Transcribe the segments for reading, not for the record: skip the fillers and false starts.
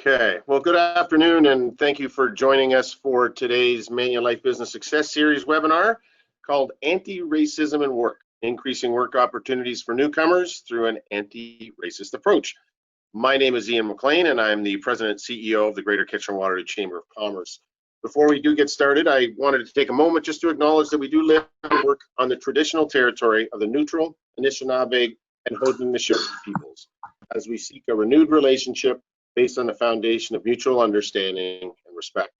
Okay, well, good afternoon, and thank you for joining us for today's Manulife Business Success Series webinar called Anti-Racism in Work, Increasing Work Opportunities for Newcomers Through an Anti-Racist Approach. My name is Ian McLean, and I'm the President and CEO of the Greater Kitchener-Waterloo Chamber of Commerce. Before we do get started, I wanted to take a moment just to acknowledge that we do live and work on the traditional territory of the Neutral, Anishinaabe, and Haudenosaunee peoples, as we seek a renewed relationship based on the foundation of mutual understanding and respect.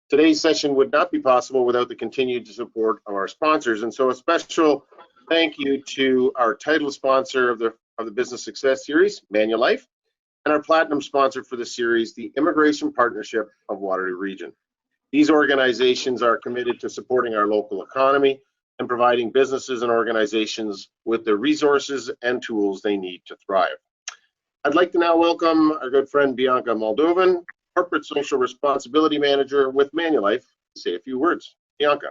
Today's session would not be possible without the continued support of our sponsors, and so a special thank you to our title sponsor of the Business Success Series, Manulife, and our platinum sponsor for the series, the Immigration Partnership of Waterloo Region. These organizations are committed to supporting our local economy and providing businesses and organizations with the resources and tools they need to thrive. I'd like to now welcome our good friend Bianca Moldovan, Corporate Social Responsibility Manager with Manulife, to say a few words. Bianca.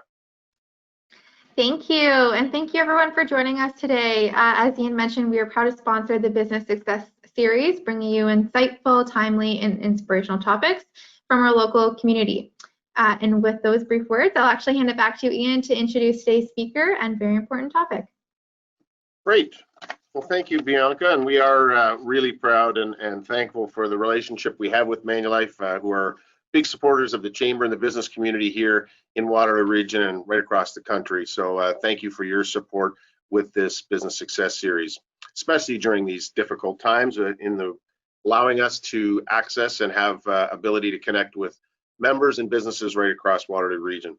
Thank you, and thank you everyone for joining us today. As Ian mentioned, we are proud to sponsor the Business Success Series, bringing you insightful, timely, and inspirational topics from our local community. And with those brief words, I'll actually hand it back to you, Ian, to introduce today's speaker and very important topic. Great. Well, thank you, Bianca, and we are really proud and thankful for the relationship we have with Manulife, who are big supporters of the Chamber and the business community here in Waterloo Region and right across the country. So thank you for your support with this Business Success Series, especially during these difficult times allowing us to access and have ability to connect with members and businesses right across Waterloo Region.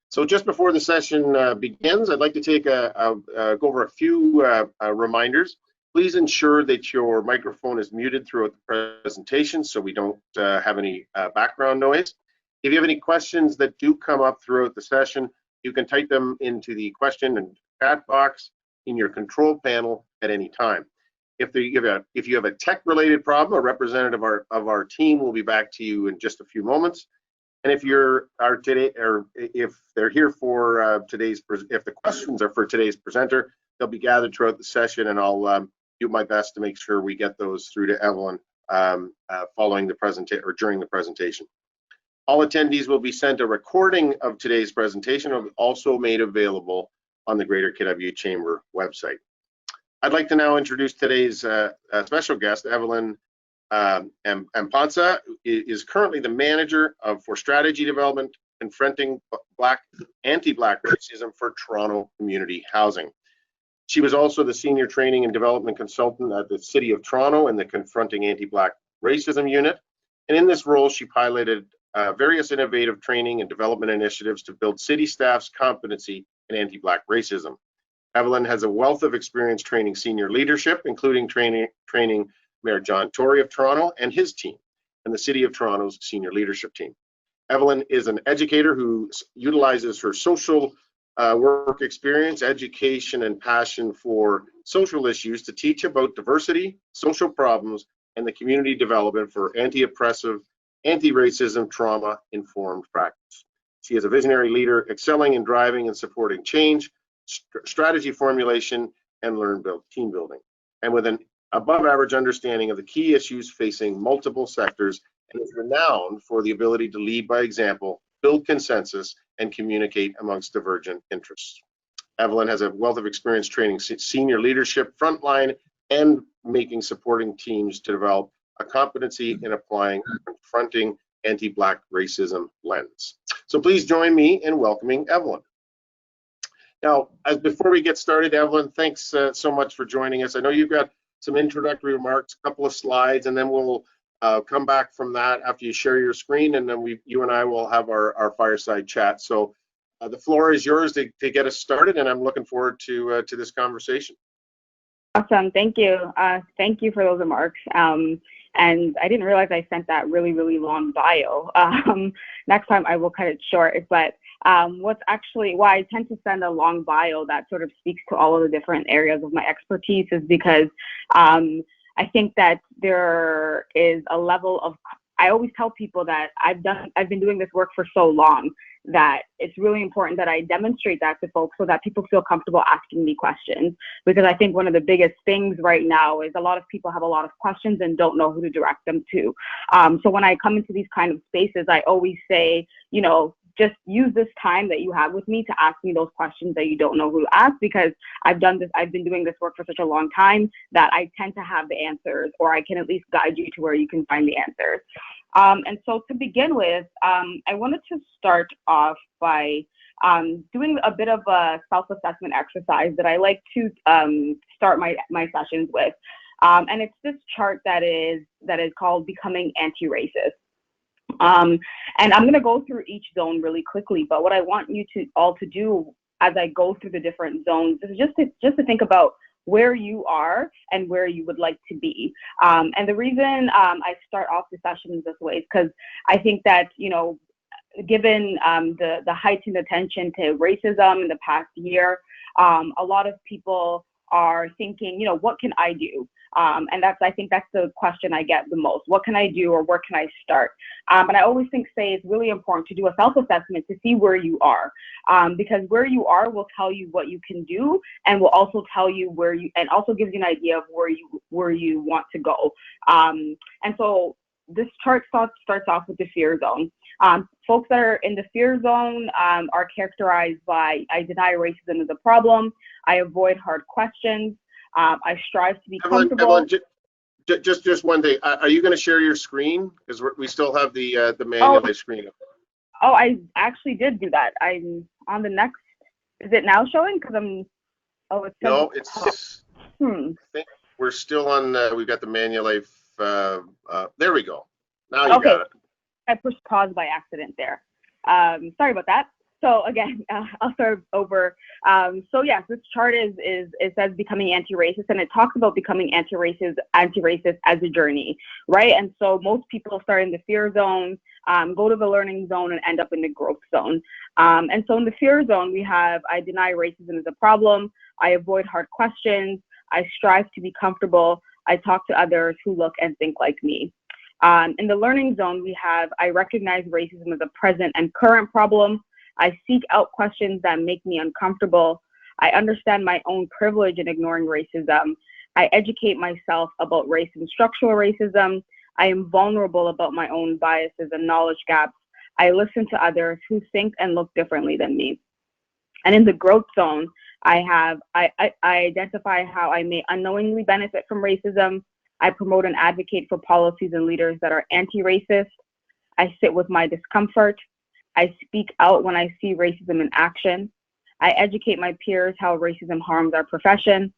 So just before the session begins, I'd like to go over a few reminders. Please ensure that your microphone is muted throughout the presentation so we don't have any background noise. If you have any questions that do come up throughout the session, you can type them into the question and chat box in your control panel at any time. If you have a tech-related problem, a representative of our team will be back to you in just a few moments. And if they're here for if the questions are for today's presenter, they'll be gathered throughout the session, and I'll do my best to make sure we get those through to Evelyn following the presentation or during the presentation. All attendees will be sent a recording of today's presentation, also made available on the Greater KW Chamber website. I'd like to now introduce today's special guest. Evelyn Mpanza is currently the manager for strategy development, confronting anti-Black racism for Toronto Community Housing. She was also the senior training and development consultant at the City of Toronto in the Confronting Anti-Black Racism unit. And in this role, she piloted various innovative training and development initiatives to build city staff's competency in anti-Black racism. Evelyn has a wealth of experience training senior leadership, including training Mayor John Tory of Toronto and his team, and the City of Toronto's senior leadership team. Evelyn is an educator who utilizes her social work experience, education, and passion for social issues to teach about diversity, social problems, and the community development for anti-oppressive, anti-racism, trauma-informed practice. She is a visionary leader, excelling in driving and supporting change, strategy formulation, and team building, and with an above-average understanding of the key issues facing multiple sectors, and is renowned for the ability to lead by example, build consensus, and communicate amongst divergent interests. Evelyn has a wealth of experience training senior leadership, frontline, and supporting teams to develop a competency in applying a confronting anti-Black racism lens. So please join me in welcoming Evelyn. Now, before we get started, Evelyn, thanks so much for joining us. I know you've got some introductory remarks, a couple of slides, and then we'll come back from that after you share your screen, and then you and I will have our fireside chat. So the floor is yours to get us started, and I'm looking forward to this conversation. Awesome, thank you. Thank you for those remarks. And I didn't realize I sent that really, really long bio. Next time I will cut it short, but why I tend to send a long bio that sort of speaks to all of the different areas of my expertise is because I think that there is a level of, I always tell people that I've been doing this work for so long that it's really important that I demonstrate that to folks so that people feel comfortable asking me questions. Because I think one of the biggest things right now is a lot of people have a lot of questions and don't know who to direct them to. So when I come into these kind of spaces, I always say, you know, just use this time that you have with me to ask me those questions that you don't know who to ask, because I've been doing this work for such a long time that I tend to have the answers, or I can at least guide you to where you can find the answers. And so to begin with, I wanted to start off by doing a bit of a self-assessment exercise that I like to start my sessions with. And it's this chart that is called Becoming Anti-Racist. And I'm going to go through each zone really quickly, but what I want you all to do as I go through the different zones is just to think about where you are and where you would like to be. And the reason I start off the sessions this way is because I think that, you know, given the heightened attention to racism in the past year, a lot of people are thinking, you know, what can I do? And I think that's the question I get the most. What can I do, or where can I start? And I always say it's really important to do a self-assessment to see where you are, because where you are will tell you what you can do, and will also tell you and also gives you an idea of where you want to go. And so this chart starts off with the fear zone. Folks that are in the fear zone are characterized by: I deny racism as a problem, I avoid hard questions, I strive to be comfortable. Evelyn, just one thing. Are you going to share your screen? Because we still have the Manulife screen. Oh, I actually did do that. I'm on the next. Is it now showing? Because I'm. Oh, it says. No, it's. I think we're still on. We've got the Manulife. There we go. Now you got it. I pushed pause by accident there. Sorry about that. So again, I'll start over. So yes, this chart it says Becoming Anti-Racist, and it talks about becoming anti-racist as a journey, right? And so most people start in the fear zone, go to the learning zone, and end up in the growth zone. And so in the fear zone, we have: I deny racism as a problem, I avoid hard questions, I strive to be comfortable, I talk to others who look and think like me. In the learning zone, we have: I recognize racism as a present and current problem, I seek out questions that make me uncomfortable, I understand my own privilege in ignoring racism, I educate myself about race and structural racism, I am vulnerable about my own biases and knowledge gaps, I listen to others who think and look differently than me. And in the growth zone, I identify how I may unknowingly benefit from racism, I promote and advocate for policies and leaders that are anti-racist, I sit with my discomfort, I speak out when I see racism in action, I educate my peers how racism harms our profession,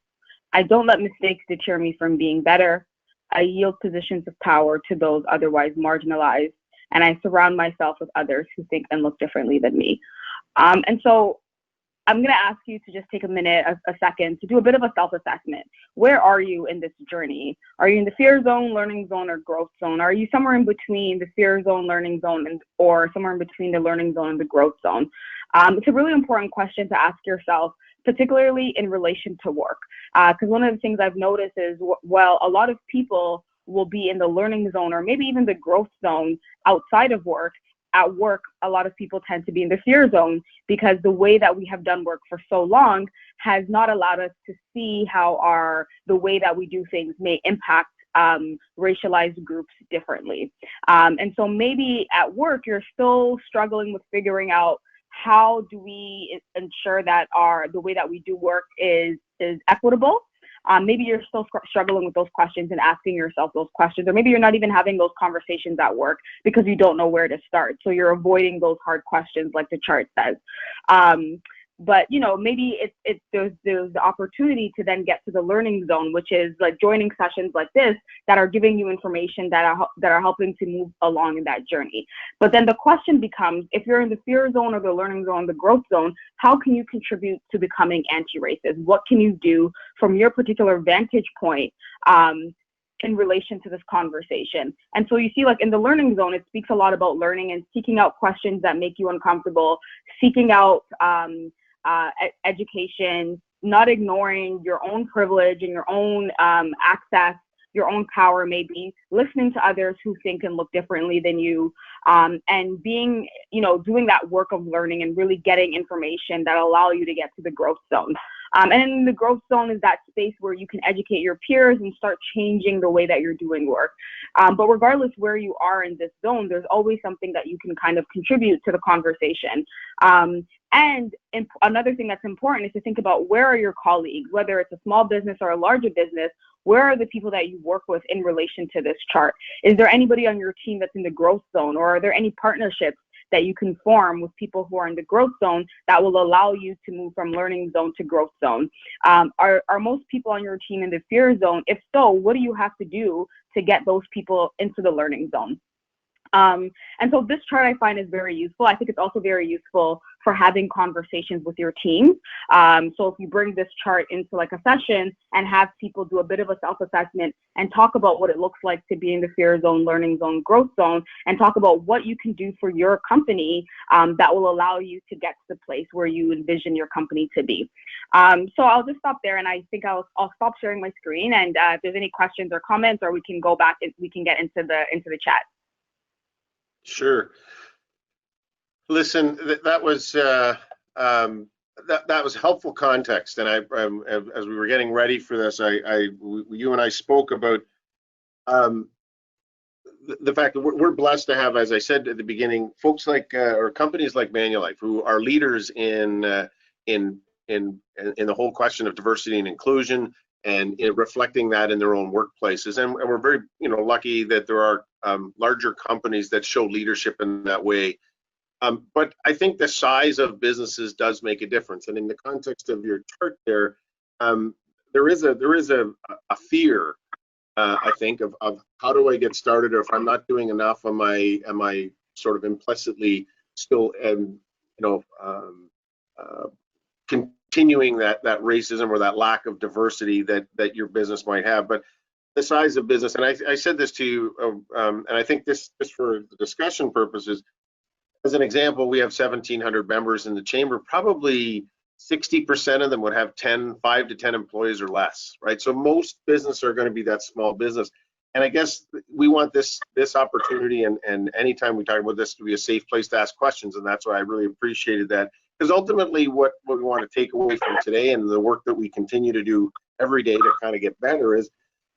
I don't let mistakes deter me from being better, I yield positions of power to those otherwise marginalized, and I surround myself with others who think and look differently than me. And so I'm going to ask you to just take a minute, a second, to do a bit of a self-assessment. Where are you in this journey? Are you in the fear zone, learning zone, or growth zone? Are you somewhere in between the fear zone, learning zone, or somewhere in between the learning zone and the growth zone? It's a really important question to ask yourself, particularly in relation to work. Because one of the things I've noticed is, well, a lot of people will be in the learning zone or maybe even the growth zone outside of work. At work, a lot of people tend to be in the fear zone because the way that we have done work for so long has not allowed us to see how the way that we do things may impact racialized groups differently. And so maybe at work, you're still struggling with figuring out how do we ensure that the way that we do work is equitable. Maybe you're still struggling with those questions and asking yourself those questions, or maybe you're not even having those conversations at work because you don't know where to start. So you're avoiding those hard questions like the chart says. But, you know, maybe there's the opportunity to then get to the learning zone, which is like joining sessions like this that are giving you information that are helping to move along in that journey. But then the question becomes, if you're in the fear zone or the learning zone, the growth zone, how can you contribute to becoming anti-racist? What can you do from your particular vantage point in relation to this conversation? And so you see, like in the learning zone, it speaks a lot about learning and seeking out questions that make you uncomfortable, seeking out education, not ignoring your own privilege and your own access your own power, maybe listening to others who think and look differently than you, and being, doing that work of learning and really getting information that allow you to get to the growth zone. And in the growth zone is that space where you can educate your peers and start changing the way that you're doing work. But regardless where you are in this zone, there's always something that you can kind of contribute to the conversation. And another thing that's important is to think about, where are your colleagues, whether it's a small business or a larger business, where are the people that you work with in relation to this chart? Is there anybody on your team that's in the growth zone, or are there any partnerships that you can form with people who are in the growth zone that will allow you to move from learning zone to growth zone? Are most people on your team in the fear zone? If so, what do you have to do to get those people into the learning zone? And so this chart I find is very useful. I think it's also very useful for having conversations with your team. So if you bring this chart into like a session and have people do a bit of a self-assessment and talk about what it looks like to be in the fear zone, learning zone, growth zone, and talk about what you can do for your company that will allow you to get to the place where you envision your company to be. So I'll just stop there, and I think I'll stop sharing my screen, and if there's any questions or comments, or we can go back and we can get into the chat. Sure. Listen, that was helpful context, and as we were getting ready for this, you and I spoke about the fact that we're blessed to have, as I said at the beginning, folks like or companies like Manulife, who are leaders in the whole question of diversity and inclusion, and reflecting that in their own workplaces. And we're very lucky that there are larger companies that show leadership in that way. But I think the size of businesses does make a difference. And in the context of your chart there, there is a fear, I think, of how do I get started, or if I'm not doing enough, am I sort of implicitly still continuing that racism or that lack of diversity that your business might have. But the size of business, and I said this to you, and I think this for the discussion purposes, as an example, we have 1,700 members in the chamber. Probably 60% of them would have 5 to 10 employees or less, right? So most business are going to be that small business. And I guess we want this opportunity, and anytime we talk about this, to be a safe place to ask questions. And that's why I really appreciated that. Because ultimately what we want to take away from today, and the work that we continue to do every day to kind of get better, is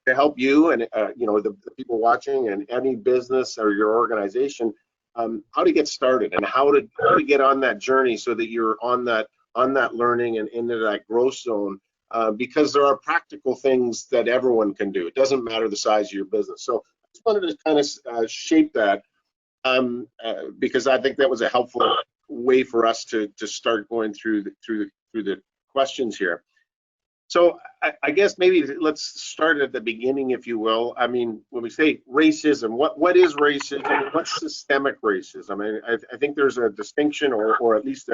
to help you and the people watching, and any business or your organization, how to get started and how to get on that journey so that you're on that learning and into that growth zone, because there are practical things that everyone can do. It doesn't matter the size of your business. So I just wanted to kind of shape that, because I think that was a helpful way for us to start going through the questions here. So I guess maybe let's start at the beginning, if you will. I mean, when we say racism, what is racism? What's systemic racism? I mean, I think there's a distinction, or at least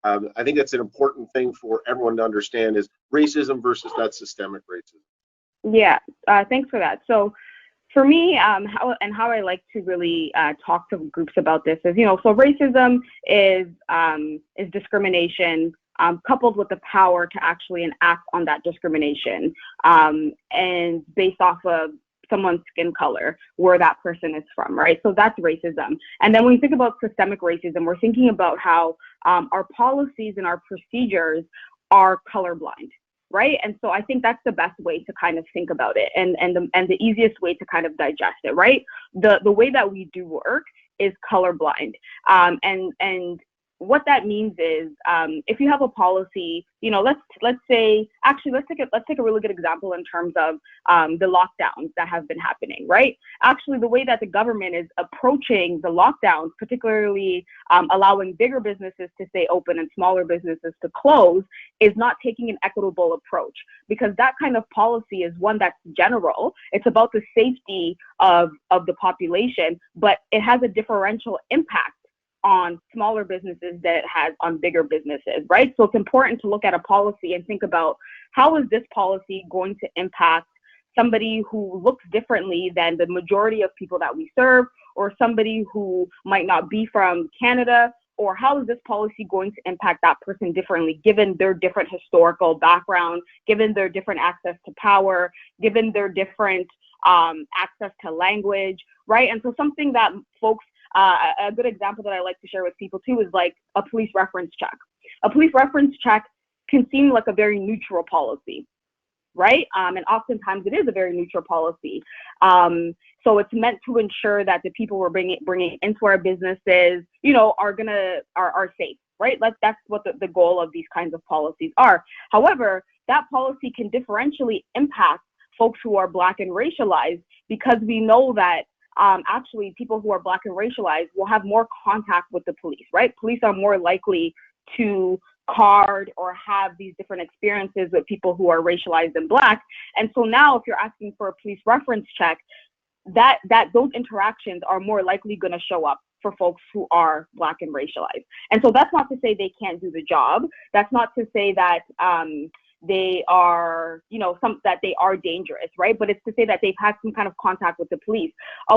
I think that's an important thing for everyone to understand, is racism versus that systemic racism. Yeah, thanks for that. So for me, how I like to really talk to groups about this is, so racism is discrimination, coupled with the power to actually enact on that discrimination, and based off of someone's skin color, where that person is from, right? So that's racism. And then when we think about systemic racism, we're thinking about how our policies and our procedures are colorblind, right? And so I think that's the best way to kind of think about it, and the easiest way to kind of digest it, right? The way that we do work is colorblind, and what that means is, if you have a policy, let's take a really good example in terms of the lockdowns that have been happening, right? Actually, the way that the government is approaching the lockdowns, particularly allowing bigger businesses to stay open and smaller businesses to close, is not taking an equitable approach, because that kind of policy is one that's general. It's about the safety of the population, but it has a differential impact on smaller businesses that it has on bigger businesses, right? So it's important to look at a policy and think about, how is this policy going to impact somebody who looks differently than the majority of people that we serve, or somebody who might not be from Canada, or how is this policy going to impact that person differently, given their different historical background, given their different access to power, given their different access to language, right? And so something that folks, a good example that I like to share with people too is like a police reference check. A police reference check can seem like a very neutral policy, right? And oftentimes it is a very neutral policy. So it's meant to ensure that the people we're bringing into our businesses, you know, are safe, right? That's what the goal of these kinds of policies are. However, that policy can differentially impact folks who are Black and racialized, because we know that actually people who are Black and racialized will have more contact with the police, right? Police are more likely to card or have these different experiences with people who are racialized and Black. And so now if you're asking for a police reference check, that those interactions are more likely going to show up for folks who are Black and racialized. And so that's not to say they can't do the job. That's not to say that they are, you know, that they are dangerous, right? But it's to say that they've had some kind of contact with the police.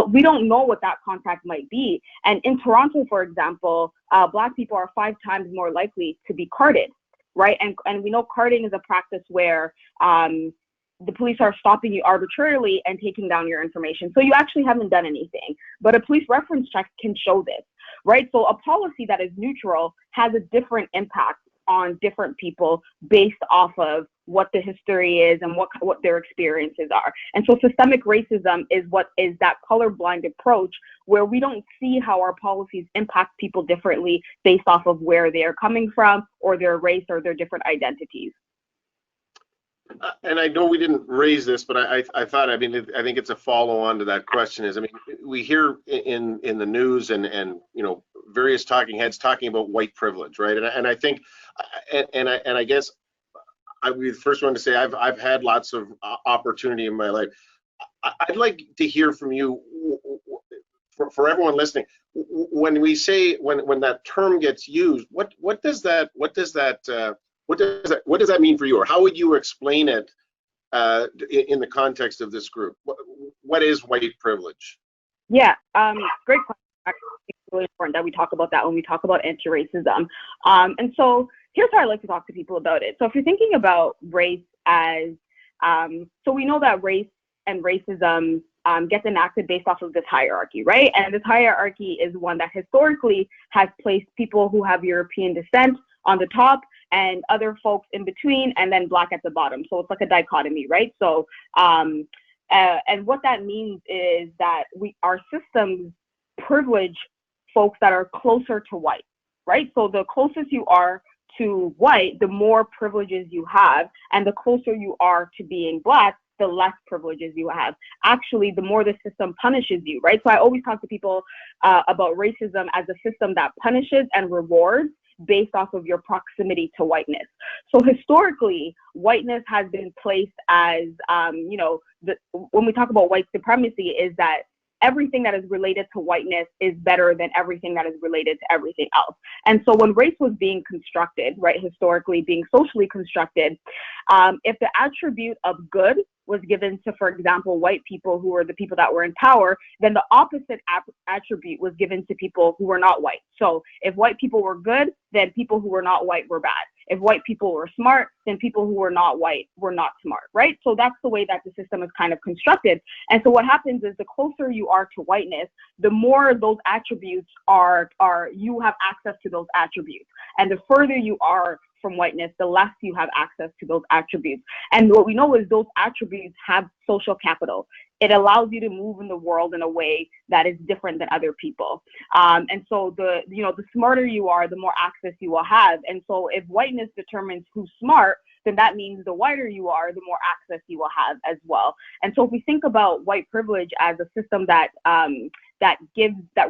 We don't know what that contact might be. And in Toronto, for example, Black people are 5 times more likely to be carded, right? And we know carding is a practice where the police are stopping you arbitrarily and taking down your information. So you actually haven't done anything, but a police reference check can show this, right? So a policy that is neutral has a different impact on different people based off of what the history is and what their experiences are. And so systemic racism is that colorblind approach where we don't see how our policies impact people differently based off of where they are coming from or their race or their different identities. And I know we didn't raise this, but I thought, I mean, I think it's a follow-on to that question is, I mean, we hear in the news and you know, various talking heads talking about white privilege, right? And I think, and I guess I'd be the first one to say I've had lots of opportunity in my life. I'd like to hear from you, for everyone listening, when we say, when that term gets used, what does that mean for you, or how would you explain it in the context of this group? What is white privilege? Yeah, great question. It's really important that we talk about that when we talk about anti-racism. And so here's how I like to talk to people about it. So if you're thinking about race as, so we know that race and racism gets enacted based off of this hierarchy, right? And this hierarchy is one that historically has placed people who have European descent on the top and other folks in between, and then Black at the bottom. So it's like a dichotomy, right? So, and what that means is that our systems privilege folks that are closer to white, right? So the closest you are to white, the more privileges you have, and the closer you are to being Black, the less privileges you have. Actually, the more the system punishes you, right? So I always talk to people about racism as a system that punishes and rewards based off of your proximity to whiteness. So historically, whiteness has been placed as, you know, when we talk about white supremacy, is that everything that is related to whiteness is better than everything that is related to everything else. And so when race was being constructed, right, historically being socially constructed, if the attribute of good was given to, for example, white people who were the people that were in power, then the opposite attribute was given to people who were not white. So if white people were good, then people who were not white were bad. If white people were smart, then people who were not white were not smart, right? So that's the way that the system is kind of constructed. And so what happens is the closer you are to whiteness, the more those attributes are you have access to those attributes. And the further you are from whiteness, the less you have access to those attributes. And what we know is those attributes have social capital. It allows you to move in the world in a way that is different than other people. And so the smarter you are, the more access you will have. And so if whiteness determines who's smart, then that means the whiter you are, the more access you will have as well. And so if we think about white privilege as a system that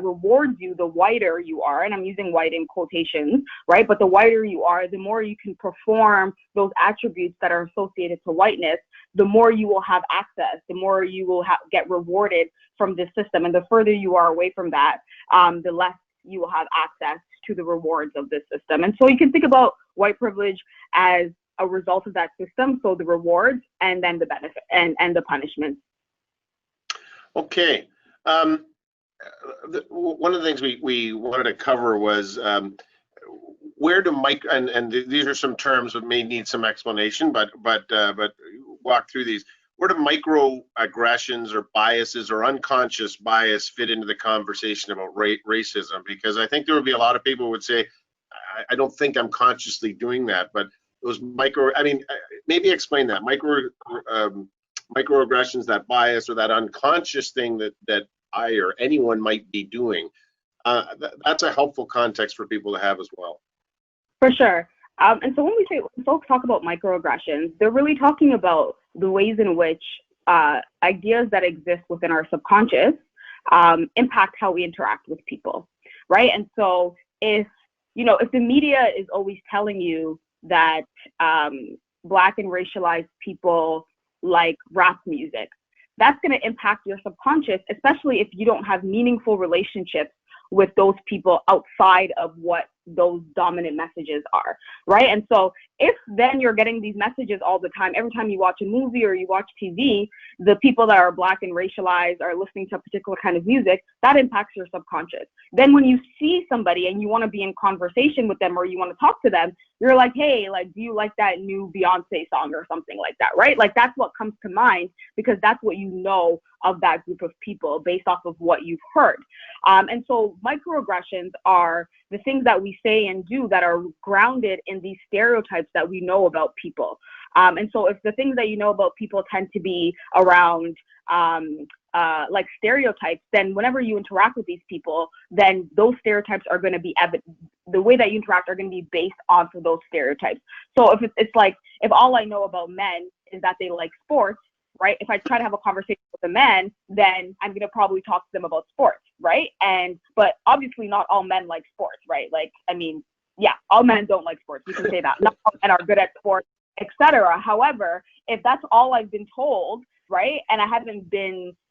rewards you the whiter you are, and I'm using white in quotations, right? But the whiter you are, the more you can perform those attributes that are associated to whiteness, the more you will have access, the more you will get rewarded from this system. And the further you are away from that, the less you will have access to the rewards of this system. And so you can think about white privilege as a result of that system, so the rewards and then the benefit and the punishments. Okay. One of the things we wanted to cover was where do and these are some terms that may need some explanation, but walk through these. microaggressions or biases or unconscious bias fit into the conversation about racism? Because I think there would be a lot of people who would say, I don't think I'm consciously doing that, but those maybe explain that microaggressions, that bias or that unconscious thing that I or anyone might be doing. That's a helpful context for people to have as well. For sure. And so when folks talk about microaggressions, they're really talking about the ways in which ideas that exist within our subconscious impact how we interact with people, right? And so if the media is always telling you that Black and racialized people like rap music, that's going to impact your subconscious, especially if you don't have meaningful relationships with those people outside of what those dominant messages are, right? And so if then you're getting these messages all the time, every time you watch a movie or you watch TV, the people that are Black and racialized are listening to a particular kind of music, that impacts your subconscious. Then when you see somebody and you want to be in conversation with them or you want to talk to them, you're like, hey, like, do you like that new Beyonce song or something like that, right? Like, that's what comes to mind because that's what you know of that group of people based off of what you've heard. And so microaggressions are the things that we say and do that are grounded in these stereotypes that we know about people. And so if the things that you know about people tend to be around like stereotypes, then whenever you interact with these people, then those stereotypes are going to be the way that you interact are going to be based off of those stereotypes. So if it's like, if all I know about men is that they like sports, right? If I try to have a conversation with a man, then I'm going to probably talk to them about sports, right? But obviously not all men like sports, right? Like, I mean, yeah, all men don't like sports. We can say that. Not all men are good at sports, etc. However, if that's all I've been told, right, and I haven't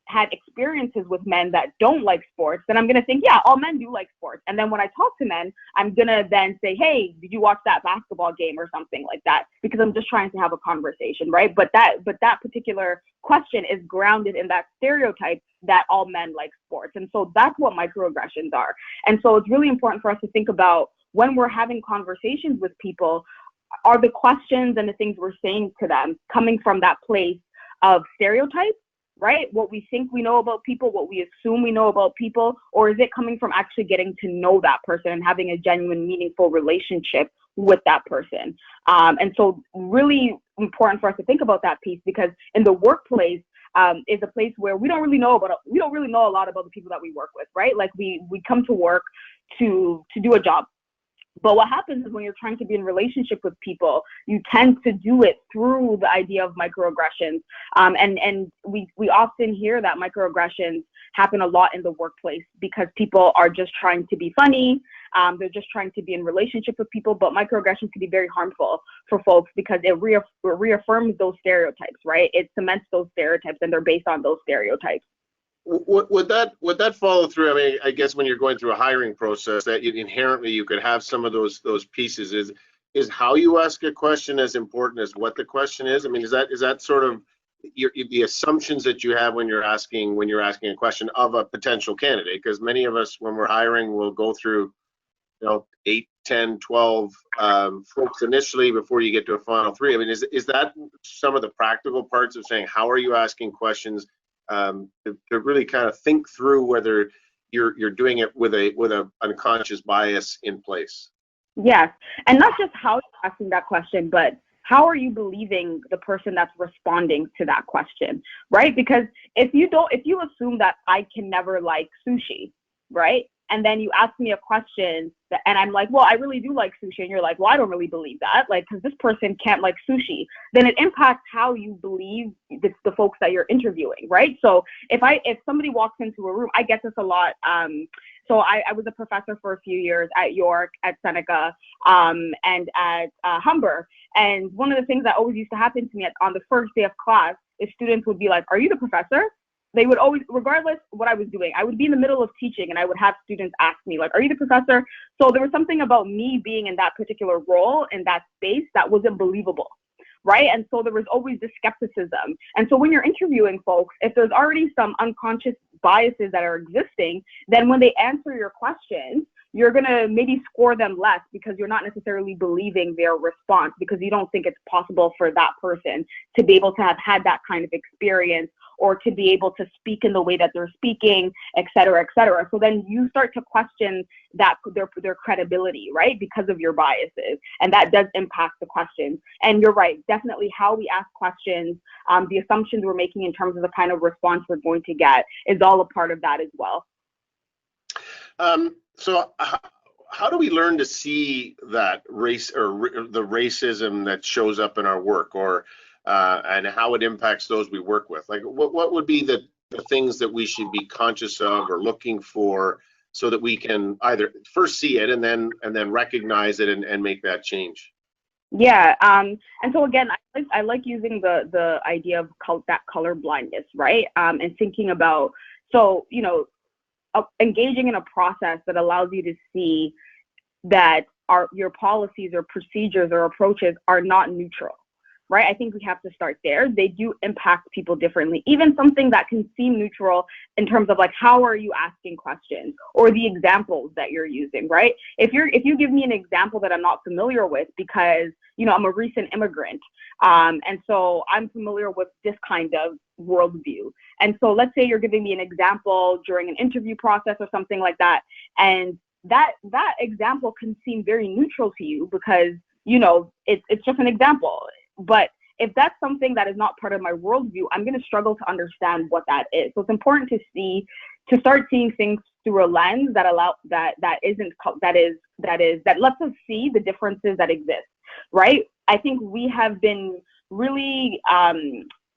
had experiences with men that don't like sports, then I'm going to think, yeah, all men do like sports. And then when I talk to men, I'm going to then say, hey, did you watch that basketball game or something like that? Because I'm just trying to have a conversation, right? But that particular question is grounded in that stereotype that all men like sports. And so that's what microaggressions are. And so it's really important for us to think about when we're having conversations with people, are the questions and the things we're saying to them coming from that place of stereotypes, right? What we think we know about people, what we assume we know about people, or is it coming from actually getting to know that person and having a genuine, meaningful relationship with that person? And so really important for us to think about that piece, because in the workplace is a place where we don't really know a lot about the people that we work with, right? Like we come to work to do a job. But what happens is when you're trying to be in relationship with people, you tend to do it through the idea of microaggressions. And we often hear that microaggressions happen a lot in the workplace because people are just trying to be funny. They're just trying to be in relationship with people. But microaggressions can be very harmful for folks because it reaffirms those stereotypes, right? It cements those stereotypes and they're based on those stereotypes. Would that follow through? I mean, I guess when you're going through a hiring process, that inherently you could have some of those pieces. Is how you ask a question as important as what the question is? I mean, is that sort of the assumptions that you have when you're asking a question of a potential candidate? Because many of us, when we're hiring, will go through 8, 10, 12 folks initially before you get to a final 3. I mean, is that some of the practical parts of saying how are you asking questions? To really kind of think through whether you're doing it with a unconscious bias in place. Yes, and not just how you're asking that question, but how are you believing the person that's responding to that question, right? Because if you assume that I can never like sushi, right? And then you ask me a question and I'm like, well, I really do like sushi. And you're like, well, I don't really believe that, like, because this person can't like sushi. Then it impacts how you believe the folks that you're interviewing, right? So if somebody walks into a room, I get this a lot. So I was a professor for a few years at York, at Seneca, and at Humber. And one of the things that always used to happen to me on the first day of class is students would be like, are you the professor? They would always, regardless of what I was doing, I would be in the middle of teaching and I would have students ask me, like, are you the professor? So there was something about me being in that particular role, in that space, that wasn't believable, right? And so there was always this skepticism. And so when you're interviewing folks, if there's already some unconscious biases that are existing, then when they answer your questions, you're going to maybe score them less because you're not necessarily believing their response, because you don't think it's possible for that person to be able to have had that kind of experience or to be able to speak in the way that they're speaking, et cetera, et cetera. So then you start to question that their credibility, right? Because of your biases. And that does impact the questions. And you're right, definitely how we ask questions, the assumptions we're making in terms of the kind of response we're going to get is all a part of that as well. So how do we learn to see that race or the racism that shows up in our work, or and how it impacts those we work with? Like, what would be the things that we should be conscious of or looking for so that we can either first see it and then recognize it and make that change? Yeah, and so again, I like using the idea of that color blindness, right? And thinking about, so, you know, engaging in a process that allows you to see that your policies or procedures or approaches are not neutral, right? I think we have to start there. They do impact people differently. Even something that can seem neutral in terms of like, how are you asking questions or the examples that you're using, right? If you give me an example that I'm not familiar with because, you know, I'm a recent immigrant, and so I'm familiar with this kind of worldview. And so let's say you're giving me an example during an interview process or something like that, and that example can seem very neutral to you because, you know, it's just an example. But if that's something that is not part of my worldview, I'm going to struggle to understand what that is. So it's important to start seeing things through a lens that lets us see the differences that exist, right? I think we have been really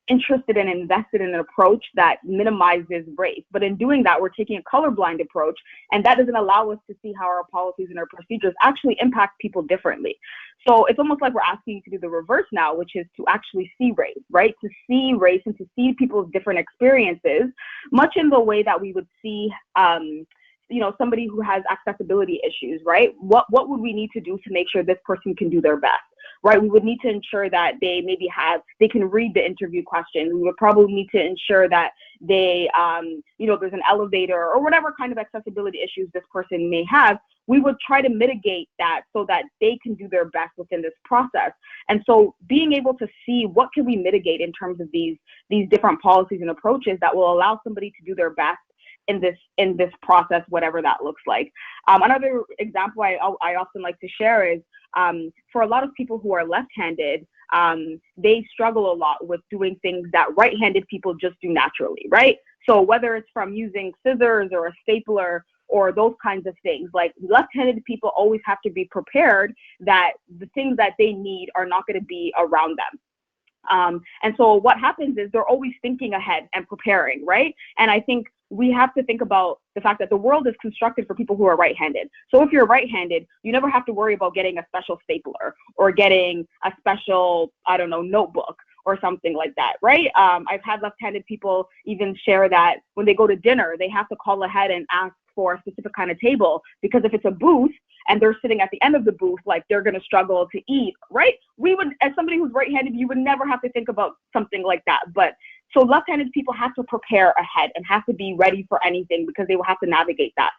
interested and invested in an approach that minimizes race. But in doing that, we're taking a colorblind approach, and that doesn't allow us to see how our policies and our procedures actually impact people differently. So it's almost like we're asking you to do the reverse now, which is to actually see race, right? To see race and to see people's different experiences, much in the way that we would see you know, somebody who has accessibility issues, right? What would we need to do to make sure this person can do their best, right? We would need to ensure that they they can read the interview questions. We would probably need to ensure that they, you know, there's an elevator or whatever kind of accessibility issues this person may have. We would try to mitigate that so that they can do their best within this process. And so being able to see what can we mitigate in terms of these different policies and approaches that will allow somebody to do their best in this process, whatever that looks like. Another example I often like to share is for a lot of people who are left-handed, they struggle a lot with doing things that right-handed people just do naturally, right? So whether it's from using scissors or a stapler or those kinds of things, like left-handed people always have to be prepared that the things that they need are not going to be around them. And so what happens is they're always thinking ahead and preparing, right? And I think we have to think about the fact that the world is constructed for people who are right-handed. So if you're right-handed, you never have to worry about getting a special stapler or getting a special, I don't know, notebook or something like that, right? I've had left-handed people even share that when they go to dinner, they have to call ahead and ask for a specific kind of table, because if it's a booth and they're sitting at the end of the booth, like they're going to struggle to eat, right? We would, as somebody who's right-handed, you would never have to think about something like that. But so left-handed people have to prepare ahead and have to be ready for anything because they will have to navigate that.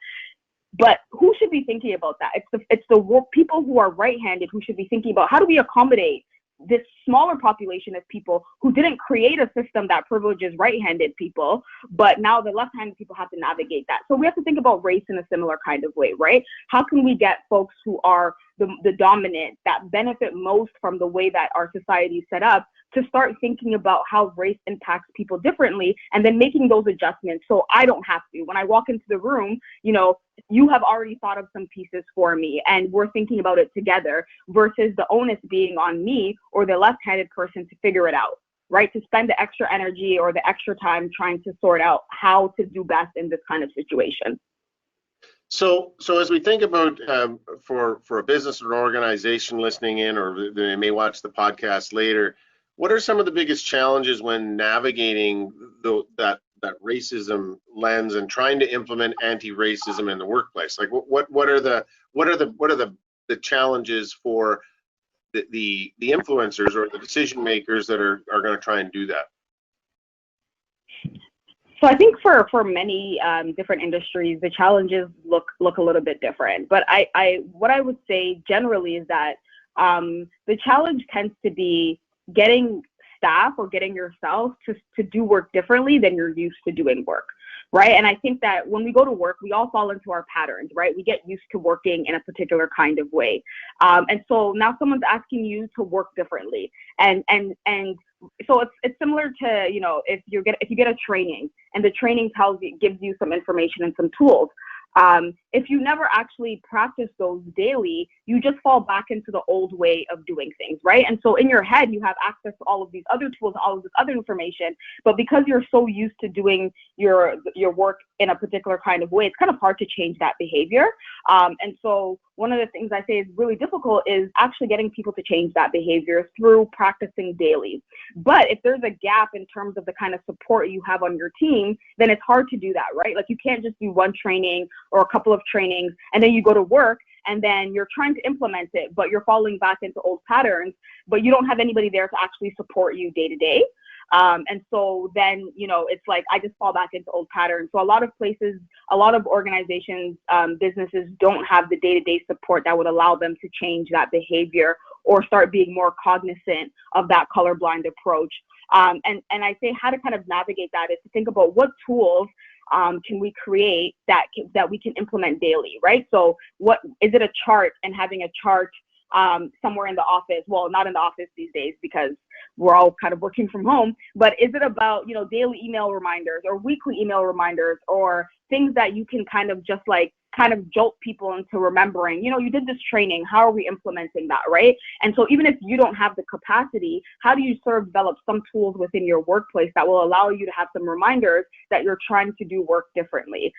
But who should be thinking about that? It's the people who are right-handed who should be thinking about how do we accommodate this smaller population of people who didn't create a system that privileges right-handed people, but now the left-handed people have to navigate that. So we have to think about race in a similar kind of way, right? How can we get folks who are the dominant, that benefit most from the way that our society is set up, to start thinking about how race impacts people differently, and then making those adjustments so I don't have to. When I walk into the room, you know, you have already thought of some pieces for me and we're thinking about it together, versus the onus being on me or the left-handed person to figure it out, right? To spend the extra energy or the extra time trying to sort out how to do best in this kind of situation. So as we think about for a business or an organization listening in, or they may watch the podcast later, what are some of the biggest challenges when navigating that racism lens and trying to implement anti-racism in the workplace? Like what are the challenges for the influencers or the decision makers that are going to try and do that? So I think for many different industries, the challenges look a little bit different. But what I would say generally is that the challenge tends to be getting staff or getting yourself to do work differently than you're used to doing work, right? And I think that when we go to work, we all fall into our patterns, right? We get used to working in a particular kind of way, and so now someone's asking you to work differently, and so it's similar to, you know, if you get a training and the training gives you some information and some tools. If you never actually practice those daily, you just fall back into the old way of doing things, right? And so in your head, you have access to all of these other tools, all of this other information, but because you're so used to doing your work in a particular kind of way, it's kind of hard to change that behavior. And so one of the things I say is really difficult is actually getting people to change that behavior through practicing daily. But if there's a gap in terms of the kind of support you have on your team, then it's hard to do that, right? Like you can't just do one training or a couple of trainings and then you go to work and then you're trying to implement it, but you're falling back into old patterns, but you don't have anybody there to actually support you day to day. And so then, you know, it's like I just fall back into old patterns. So a lot of places, a lot of organizations, businesses don't have the day-to-day support that would allow them to change that behavior or start being more cognizant of that colorblind approach. And I say how to kind of navigate that is to think about what tools can we create that we can implement daily, right? So what is it, a chart, and having a chart somewhere in the office? Well, not in the office these days because we're all kind of working from home, but is it about, you know, daily email reminders or weekly email reminders or things that you can kind of just like kind of jolt people into remembering, you know, you did this training, how are we implementing that, right? And so even if you don't have the capacity, how do you sort of develop some tools within your workplace that will allow you to have some reminders that you're trying to do work differently,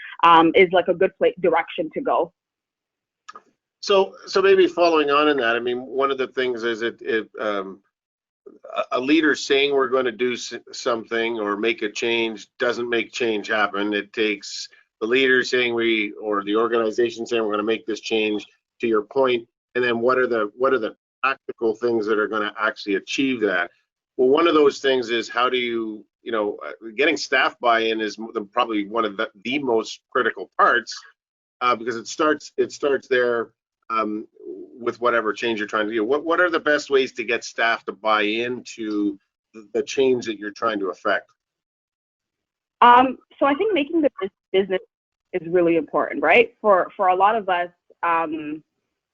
is like a good direction to go. So maybe following on in that, I mean, one of the things is a leader saying we're going to do something or make a change doesn't make change happen. It takes the leader saying or the organization saying we're going to make this change, to your point, and then what are the practical things that are going to actually achieve that? Well, one of those things is how do you know, getting staff buy-in is probably one of the most critical parts, because it starts there. With whatever change you're trying to do, what are the best ways to get staff to buy into the change that you're trying to affect? So I think making the business is really important, right? For a lot of us,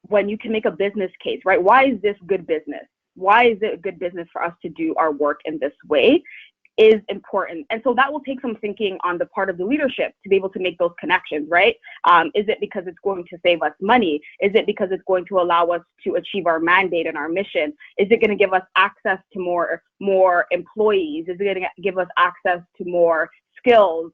when you can make a business case, right? Why is this good business? Why is it good business for us to do our work in this way? Is important. And so that will take some thinking on the part of the leadership to be able to make those connections, right? Is it because it's going to save us money? Is it because it's going to allow us to achieve our mandate and our mission? Is it going to give us access to more employees? Is it going to give us access to more skills?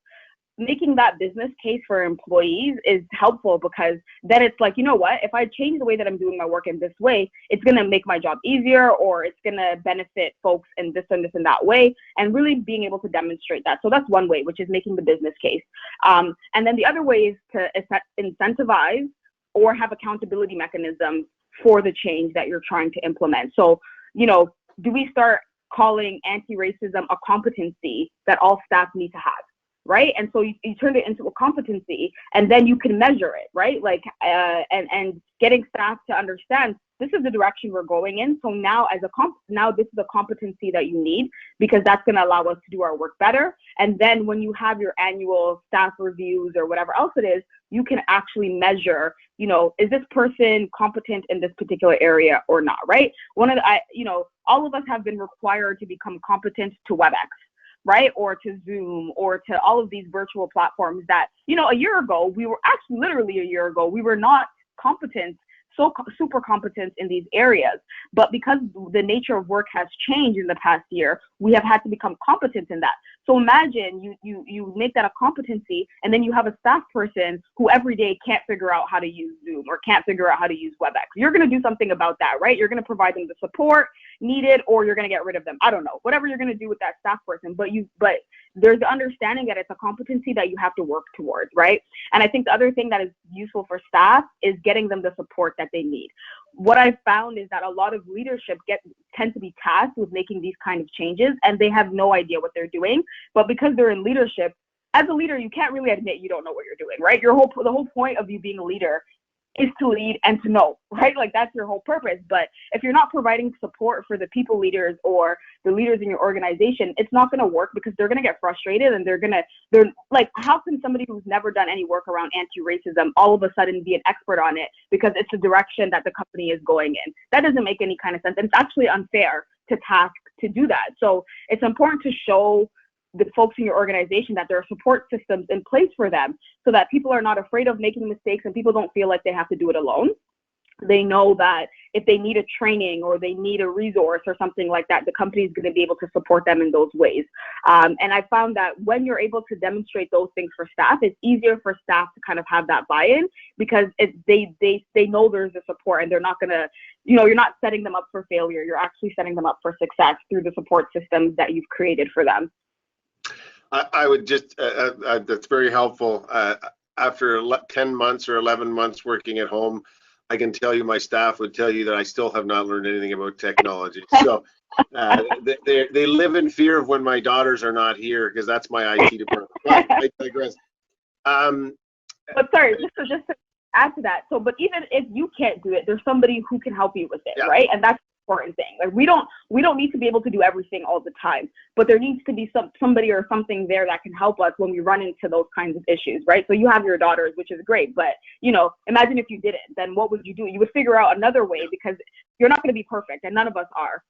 Making that business case for employees is helpful because then it's like, you know what, if I change the way that I'm doing my work in this way, it's going to make my job easier, or it's going to benefit folks in this and this and that way, and really being able to demonstrate that. So that's one way, which is making the business case. And then the other way is to incentivize or have accountability mechanisms for the change that you're trying to implement. So, you know, do we start calling anti-racism a competency that all staff need to have? Right? And so you turn it into a competency, and then you can measure it, right? Like, and getting staff to understand this is the direction we're going in. So now now this is a competency that you need, because that's going to allow us to do our work better. And then when you have your annual staff reviews or whatever else it is, you can actually measure, you know, is this person competent in this particular area or not, right? All of us have been required to become competent to WebEx, right? Or to Zoom, or to all of these virtual platforms that, you know, literally a year ago, we were not competent, super competent in these areas. But because the nature of work has changed in the past year, we have had to become competent in that. So imagine you make that a competency, and then you have a staff person who every day can't figure out how to use Zoom or can't figure out how to use WebEx. You're going to do something about that, right? You're going to provide them the support needed, or you're going to get rid of them. I don't know, whatever you're going to do with that staff person, but there's the understanding that it's a competency that you have to work towards, right? And I think the other thing that is useful for staff is getting them the support that they need. What I've found is that a lot of leadership tend to be tasked with making these kind of changes, and they have no idea what they're doing. But because they're in leadership, as a leader, you can't really admit you don't know what you're doing, right? The whole point of you being a leader is to lead and to know, right? Like that's your whole purpose. But if you're not providing support for the people leaders or the leaders in your organization, it's not going to work because they're going to get frustrated and they're like, how can somebody who's never done any work around anti-racism all of a sudden be an expert on it because it's the direction that the company is going in? That doesn't make any kind of sense. And it's actually unfair to task to do that. So it's important to show the folks in your organization that there are support systems in place for them so that people are not afraid of making mistakes and people don't feel like they have to do it alone. They know that if they need a training or they need a resource or something like that, the company is going to be able to support them in those ways. And I found that when you're able to demonstrate those things for staff, it's easier for staff to kind of have that buy-in because they know there's a support and they're not going to, you're not setting them up for failure. You're actually setting them up for success through the support systems that you've created for them. I would just, that's very helpful. After 10 months or 11 months working at home, I can tell you my staff would tell you that I still have not learned anything about technology. So they live in fear of when my daughters are not here because that's my IT department. But I digress. But sorry, just to add to that. So, but even if you can't do it, there's somebody who can help you with it, right? And that's important thing. Like we don't need to be able to do everything all the time, but there needs to be somebody or something there that can help us when we run into those kinds of issues, right? So you have your daughters, which is great, but imagine if you didn't, then what would you do? You would figure out another way because you're not going to be perfect, and none of us are.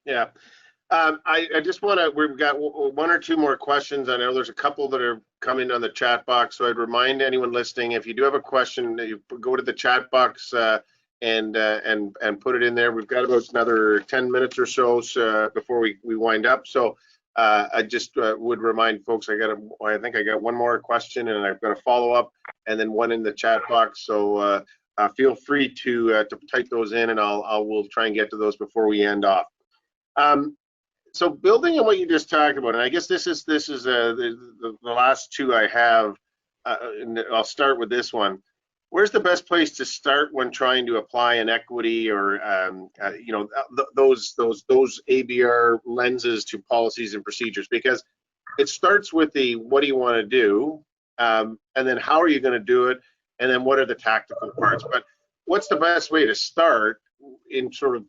Yeah. I just want to, we've got one or two more questions. I know there's a couple that are coming on the chat box, so I'd remind anyone listening, if you do have a question, you go to the chat box and put it in there. We've got about another 10 minutes or so before we wind up. So I just would remind folks, I think I got one more question and I've got a follow up and then one in the chat box. So feel free to type those in and we'll try and get to those before we end off. So building on what you just talked about, and I guess this is the last two I have, and I'll start with this one. Where's the best place to start when trying to apply an equity or those ABR lenses to policies and procedures? Because it starts with the what do you want to do, and then how are you going to do it, and then what are the tactical parts. But what's the best way to start in sort of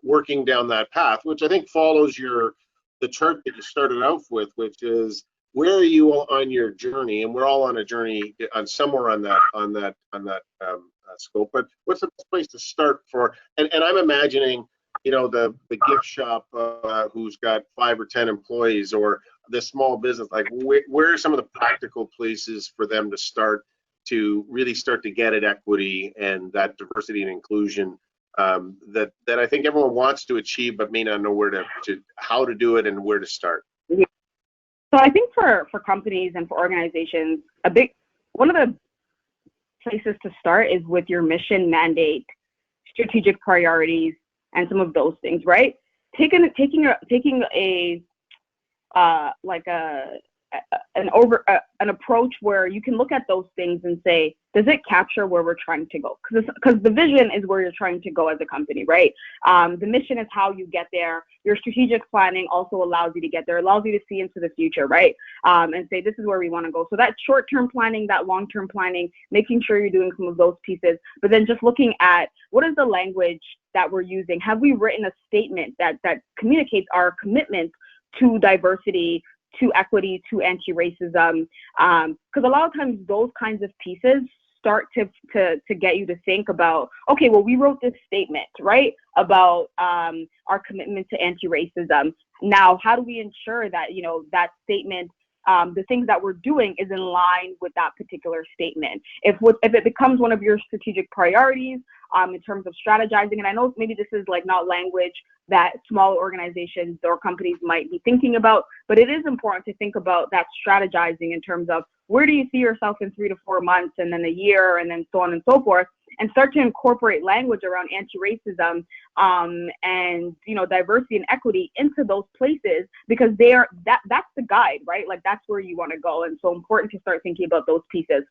working down that path, which I think follows the chart that you started out with, which is where are you on your journey? And we're all on a journey on somewhere on that scope. But what's the best place to start for? And I'm imagining, the gift shop who's got 5 or 10 employees, or the small business. Like where are some of the practical places for them to start to really start to get at equity and that diversity and inclusion that I think everyone wants to achieve, but may not know how to do it and where to start. So I think for companies and for organizations, one of the places to start is with your mission, mandate, strategic priorities, and some of those things, right? Taking an approach where you can look at those things and say, does it capture where we're trying to go? Because the vision is where you're trying to go as a company, right? The mission is how you get there. Your strategic planning also allows you to get there, allows you to see into the future, right? And say, this is where we want to go. So that short-term planning, that long-term planning, making sure you're doing some of those pieces, but then just looking at what is the language that we're using? Have we written a statement that communicates our commitment to diversity, to equity, to anti-racism? Because a lot of times those kinds of pieces start to get you to think about, okay, well, we wrote this statement, right, about our commitment to anti-racism. Now, how do we ensure that, that statement, the things that we're doing is in line with that particular statement? If it becomes one of your strategic priorities in terms of strategizing, and I know maybe this is like not language that small organizations or companies might be thinking about, but it is important to think about that strategizing in terms of where do you see yourself in 3 to 4 months and then a year and then so on and so forth, and start to incorporate language around anti-racism and diversity and equity into those places, because that's the guide, right? Like that's where you want to go. And so important to start thinking about those pieces.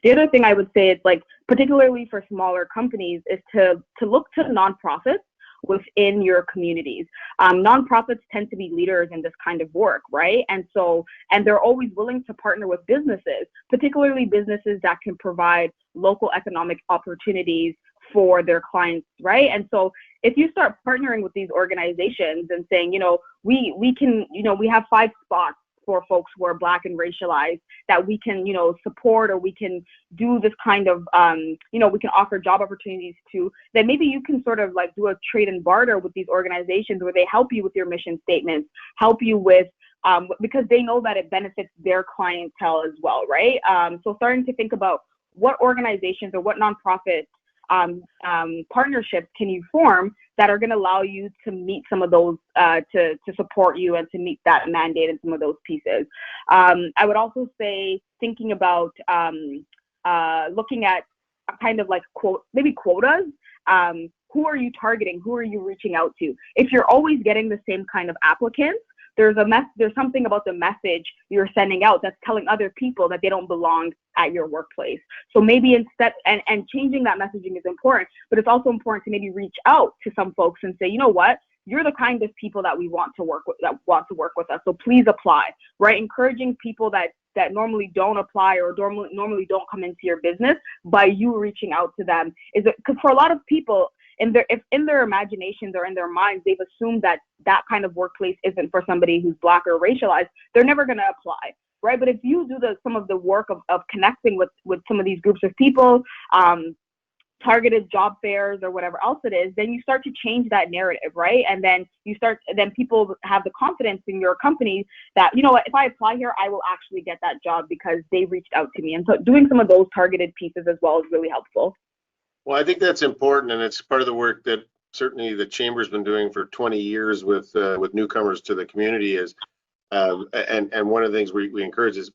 The other thing I would say is, like, particularly for smaller companies, is to look to nonprofits within your communities. Nonprofits tend to be leaders in this kind of work, right? And they're always willing to partner with businesses, particularly businesses that can provide local economic opportunities for their clients, right? And so if you start partnering with these organizations and saying, we can, we have 5 spots for folks who are Black and racialized that we can, support, or we can do this kind of, we can offer job opportunities to, then maybe you can sort of like do a trade and barter with these organizations where they help you with your mission statements, help you with, because they know that it benefits their clientele as well, right? So starting to think about what organizations or what nonprofit partnerships can you form that are going to allow you to meet some of those, to support you and to meet that mandate and some of those pieces. I would also say thinking about looking at a kind of like maybe quotas. Who are you targeting? Who are you reaching out to? If you're always getting the same kind of applicants, there's something about the message you're sending out that's telling other people that they don't belong at your workplace. So maybe instead, and changing that messaging is important, but it's also important to maybe reach out to some folks and say, you know what, you're the kind of people that we want to work with us. So please apply, right? Encouraging people that normally don't apply or normally don't come into your business by you reaching out to them, is because for a lot of people, if in their imaginations or in their minds, they've assumed that kind of workplace isn't for somebody who's Black or racialized, they're never going to apply, right? But if you do some of the work of connecting with some of these groups of people, targeted job fairs or whatever else it is, then you start to change that narrative, right? And then people have the confidence in your company that, you know what, if I apply here, I will actually get that job because they reached out to me. And so doing some of those targeted pieces as well is really helpful. Well, I think that's important, and it's part of the work that certainly the Chamber's been doing for 20 years with newcomers to the community is, and one of the things we encourage is,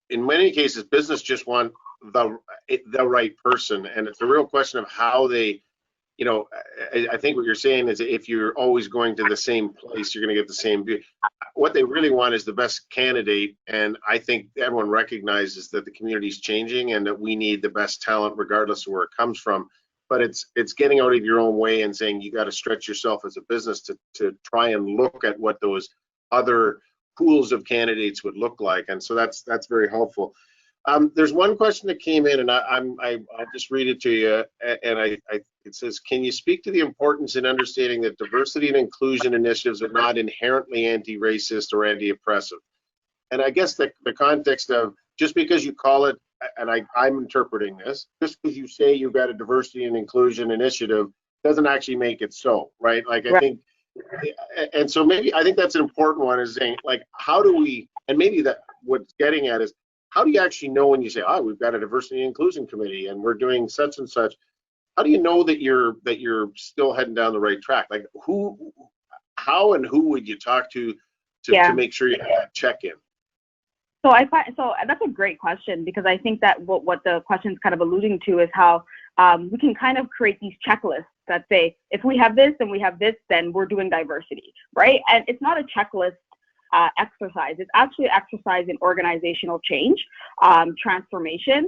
in many cases, business just want the right person, and it's a real question of how they, I think what you're saying is if you're always going to the same place, you're going to get the same. What they really want is the best candidate, and I think everyone recognizes that the community is changing and that we need the best talent regardless of where it comes from. But it's getting out of your own way and saying you got to stretch yourself as a business to try and look at what those other pools of candidates would look like, and so that's very helpful. There's one question that came in, and I'll just read it to you. And it says, can you speak to the importance in understanding that diversity and inclusion initiatives are not inherently anti-racist or anti-oppressive? And I guess the context of just because you call it, and I'm interpreting this, just because you say you've got a diversity and inclusion initiative doesn't actually make it so, right? Like I think, and so maybe I think that's an important one, is saying like, how do we, and maybe that what's getting at is, how do you actually know when you say, oh, we've got a diversity and inclusion committee and we're doing such and such? How do you know that you're still heading down the right track? Like how and who would you talk to make sure you have that check-in? So that's a great question, because I think that what the question is kind of alluding to is how we can kind of create these checklists that say, if we have this and we have this, then we're doing diversity, right? And it's not a checklist exercise. It's actually exercise in organizational change, transformation,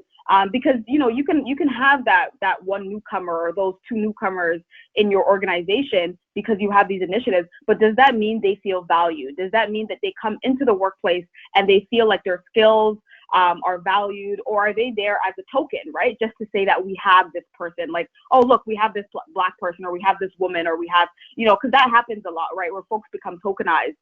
because you can have that one newcomer or those 2 newcomers in your organization because you have these initiatives, but does that mean they feel valued? Does that mean that they come into the workplace and they feel like their skills are valued, or are they there as a token, right? Just to say that we have this person, like, oh, look, we have this Black person, or we have this woman, or we have, because that happens a lot, right? Where folks become tokenized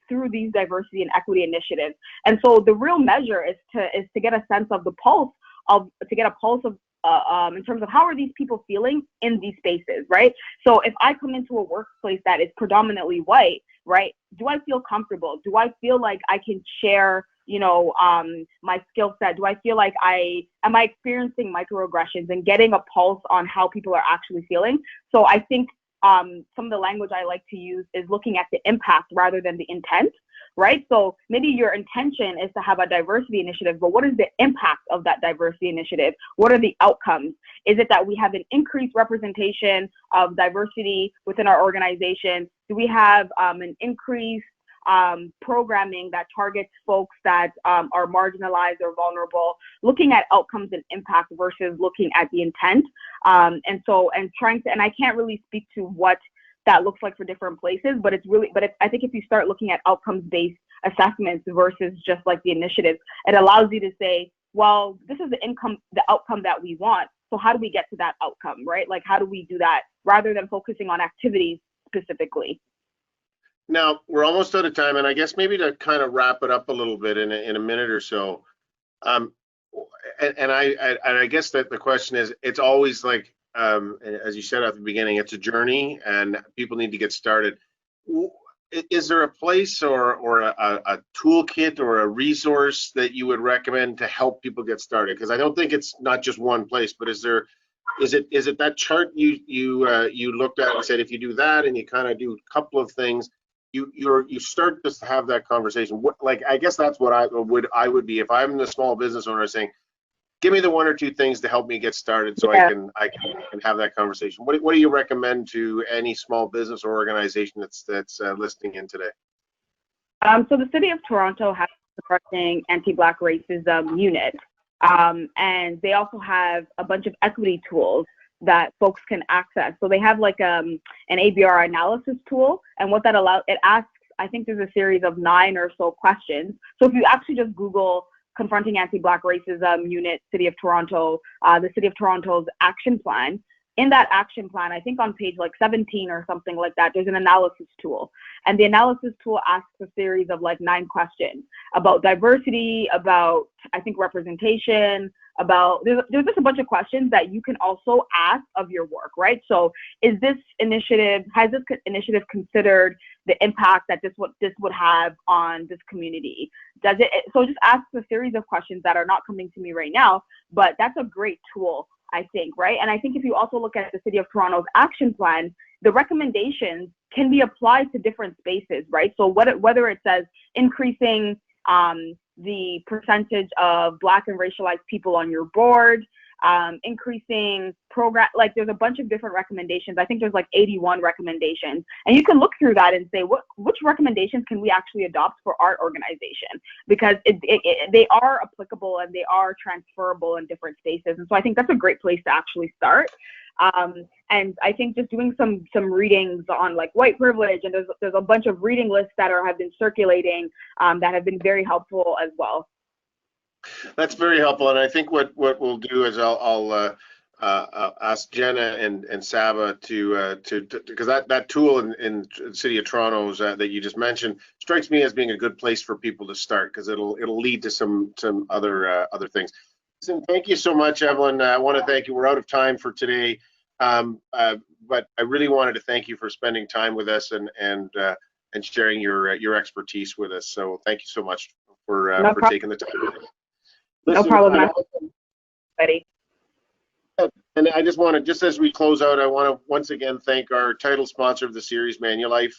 through these diversity and equity initiatives. And so the real measure is to get a sense of the pulse of, in terms of how are these people feeling in these spaces, right? So if I come into a workplace that is predominantly white, right, do I feel comfortable? Do I feel like I can share, my skill set? Do I feel like am I experiencing microaggressions, and getting a pulse on how people are actually feeling? So I think some of the language I like to use is looking at the impact rather than the intent, right? So maybe your intention is to have a diversity initiative, but what is the impact of that diversity initiative? What are the outcomes? Is it that we have an increased representation of diversity within our organization? Do we have an increased programming that targets folks that are marginalized or vulnerable, looking at outcomes and impact versus looking at the intent. And I can't really speak to what that looks like for different places, but I think if you start looking at outcomes-based assessments versus just like the initiatives, it allows you to say, well, this is the outcome that we want. So how do we get to that outcome, right? Like, how do we do that rather than focusing on activities specifically? Now, we're almost out of time, and I guess maybe to kind of wrap it up a little bit in a minute or so, I guess that the question is, it's always like, as you said at the beginning, it's a journey, and people need to get started. Is there a place or a toolkit or a resource that you would recommend to help people get started? Because I don't think it's not just one place, but is it that chart you looked at and said, if you do that and you kind of do a couple of things, you start to have that conversation. Like, I guess that's what I would be if I'm the small business owner saying, give me the one or two things to help me get started, so I can have that conversation. What do you recommend to any small business or organization that's listening in today? So the City of Toronto has a suppressing anti-Black racism unit, and they also have a bunch of equity tools that folks can access. So they have like an ABR analysis tool, and what that allows, it asks, I think there's a series of 9 or so questions. So if you actually just Google Confronting Anti-Black Racism Unit, City of Toronto, the City of Toronto's action plan. In that action plan, I think on page like 17 or something like that, there's an analysis tool. And the analysis tool asks a series of like 9 questions about diversity, about, I think, representation, about, there's just a bunch of questions that you can also ask of your work, right? So has this initiative considered the impact that this would have on this community? So just ask a series of questions that are not coming to me right now, but that's a great tool, I think, right? And I think if you also look at the City of Toronto's action plan, the recommendations can be applied to different spaces, right? So whether it says increasing the percentage of Black and racialized people on your board, increasing program, like there's a bunch of different recommendations. I think there's like 81 recommendations, and you can look through that and say, which recommendations can we actually adopt for our organization? Because they are applicable and they are transferable in different spaces. And so I think that's a great place to actually start. And I think just doing some readings on like white privilege, and there's a bunch of reading lists that have been circulating that have been very helpful as well. That's very helpful, and I think what we'll do is I'll ask Jenna and Saba to because that tool in the City of Toronto's that you just mentioned strikes me as being a good place for people to start, because it'll lead to some other things. Listen, thank you so much, Evelyn. I want to thank you. We're out of time for today, but I really wanted to thank you for spending time with us and sharing your expertise with us. So thank you so much for taking the time. Listen, no problem, Betty. And I just want to, just as we close out, I want to once again thank our title sponsor of the series, Manulife,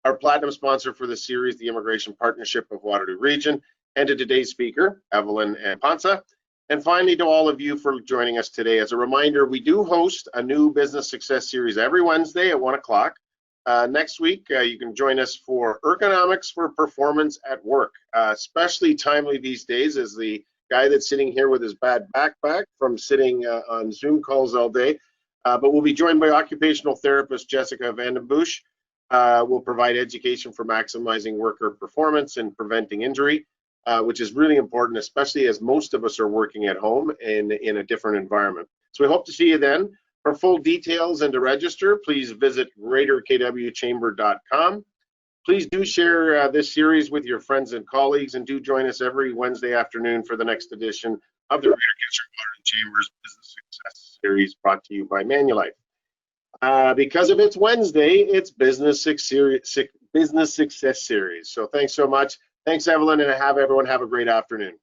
our platinum sponsor for the series, the Immigration Partnership of Waterloo Region, and to today's speaker, Evelyn and Pansa. And finally, to all of you for joining us today. As a reminder, we do host a new business success series every Wednesday at 1 o'clock. Next week, you can join us for Ergonomics for Performance at Work, especially timely these days as the guy that's sitting here with his bad backpack from sitting on Zoom calls all day. But we'll be joined by occupational therapist Jessica Vandenbush. We'll provide education for maximizing worker performance and preventing injury, which is really important, especially as most of us are working at home in a different environment. So we hope to see you then. For full details and to register, please visit greaterkwchamber.com. Please do share this series with your friends and colleagues, and do join us every Wednesday afternoon for the next edition of the Greater Kitchener-Waterloo Chamber's Business Success Series, brought to you by Manulife. Because of it's Wednesday, it's Business Success Series. So thanks so much. Thanks, Evelyn, and everyone have a great afternoon.